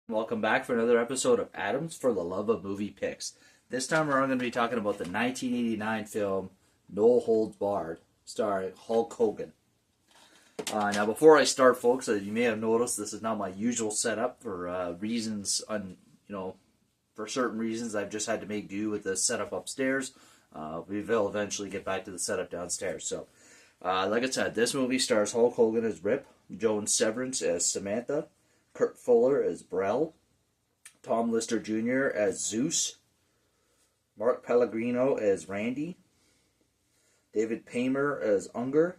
Welcome back for another episode of Adams for the Love of Movie Picks. This time we're going to be talking about the 1989 film No Holds Barred, starring Hulk Hogan. Now, before I start, folks, as you may have noticed, this is not my usual setup for reasons, for certain reasons. I've just had to make do with the setup upstairs. We will eventually get back to the setup downstairs. So, like I said, this movie stars Hulk Hogan as Rip, Joan Severance as Samantha, Kurt Fuller as Brel, Tom Lister Jr. as Zeus, Mark Pellegrino as Randy, David Paymer as Unger,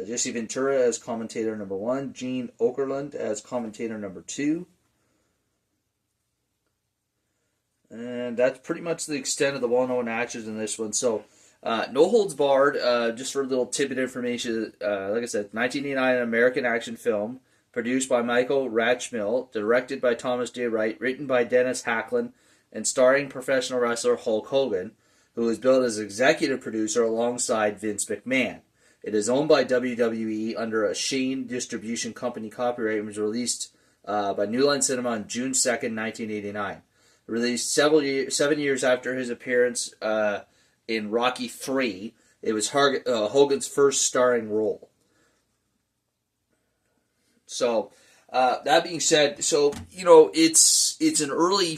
Jesse Ventura as commentator number 1, Gene Okerlund as commentator number 2, and that's pretty much the extent of the well-known actors in this one. So, No Holds Barred, just for a little tidbit information, like I said, 1989 American action film, produced by Michael Ratchmill, directed by Thomas J. Wright, written by Dennis Hacklin, and starring professional wrestler Hulk Hogan, who was billed as executive producer alongside Vince McMahon. It is owned by WWE under a Shane Distribution Company copyright and was released by New Line Cinema on June 2nd, 1989. Released 7 years after his appearance in Rocky III, it was Hogan's first starring role. So, that being said, so, it's an early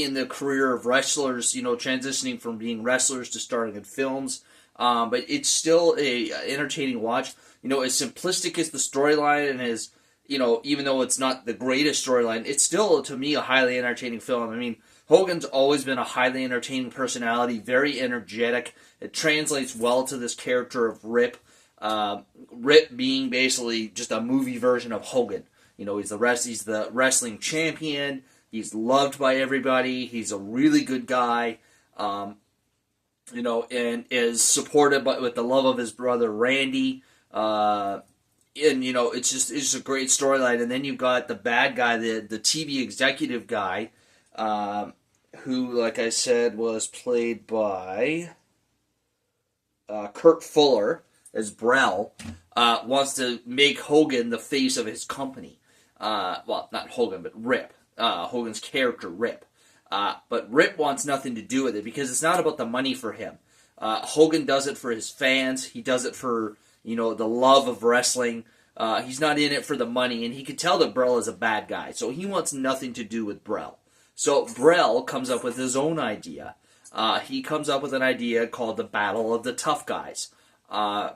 in the career of wrestlers, transitioning from being wrestlers to starring in films, but it's still a entertaining watch. As simplistic as the storyline and as, even though it's not the greatest storyline, it's still, to me, a highly entertaining film. I mean, Hogan's always been a highly entertaining personality, very energetic. It translates well to this character of Rip. Rip being basically just a movie version of Hogan. He's the wrestling champion. He's loved by everybody. He's a really good guy. And is supported with the love of his brother Randy. It's just a great storyline. And then you've got the bad guy, the TV executive guy, who, like I said, was played by Kurt Fuller as Brel, wants to make Hogan the face of his company. Well, not Hogan, but Rip. Hogan's character, Rip. But Rip wants nothing to do with it because it's not about the money for him. Hogan does it for his fans. He does it for, the love of wrestling. He's not in it for the money, and he can tell that Brel is a bad guy, so he wants nothing to do with Brel. So Brel comes up with his own idea. He comes up with an idea called the Battle of the Tough Guys.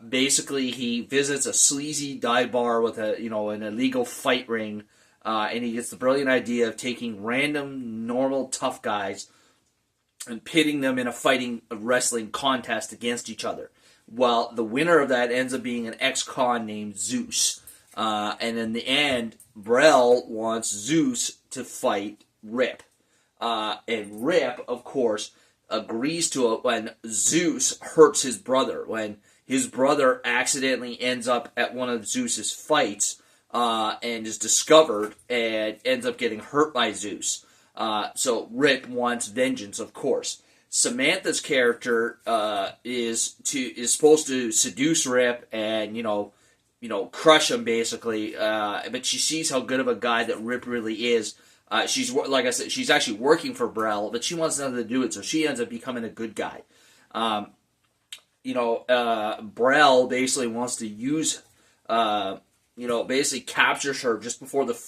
Basically, he visits a sleazy dive bar with an illegal fight ring, and he gets the brilliant idea of taking random, normal, tough guys and pitting them in a wrestling contest against each other. Well, the winner of that ends up being an ex-con named Zeus. And in the end, Brel wants Zeus to fight Rip. And Rip, of course, agrees to it when Zeus hurts his brother, when his brother accidentally ends up at one of Zeus's fights and is discovered and ends up getting hurt by Zeus. So Rip wants vengeance, of course. Samantha's character is supposed to seduce Rip and crush him basically. But she sees how good of a guy that Rip really is. She's, like I said, she's actually working for Brel, but she wants nothing to do with it, so she ends up becoming a good guy. Brel basically wants to use, basically captures her just before the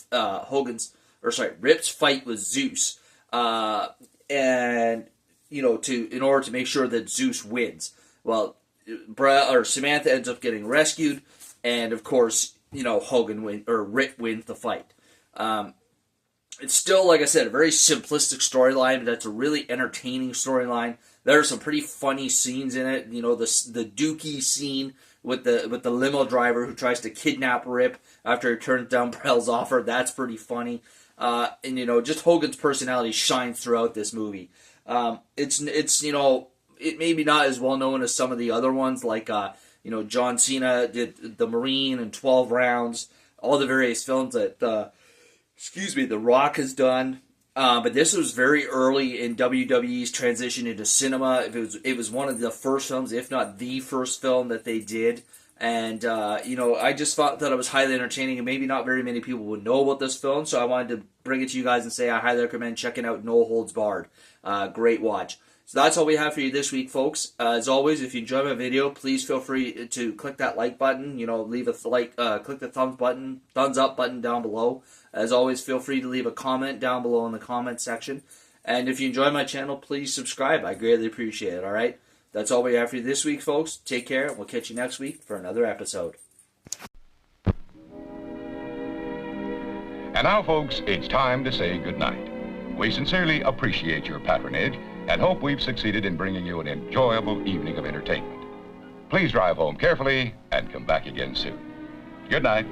Rip's fight with Zeus, and in order to make sure that Zeus wins. Well, Samantha ends up getting rescued, and of course, Rip wins the fight. It's still, like I said, a very simplistic storyline, but that's a really entertaining storyline. There are some pretty funny scenes in it. The Dookie scene with the limo driver who tries to kidnap Rip after he turns down Brel's offer. That's pretty funny. And just Hogan's personality shines throughout this movie. It may be not as well known as some of the other ones, like John Cena did The Marine and 12 Rounds, all the various films that The Rock has done. But this was very early in WWE's transition into cinema. It was one of the first films, if not the first film that they did. And, I just thought that it was highly entertaining, and maybe not very many people would know about this film, so I wanted to bring it to you guys and say I highly recommend checking out No Holds Barred. Great watch. So that's all we have for you this week, folks. As always, if you enjoy my video, please feel free to click that like button. Leave a like, click the thumbs up button down below. As always, feel free to leave a comment down below in the comment section. And if you enjoy my channel, please subscribe. I greatly appreciate it. All right. That's all we have for you this week, folks. Take care, and we'll catch you next week for another episode. And now, folks, it's time to say goodnight. We sincerely appreciate your patronage and hope we've succeeded in bringing you an enjoyable evening of entertainment. Please drive home carefully and come back again soon. Good night.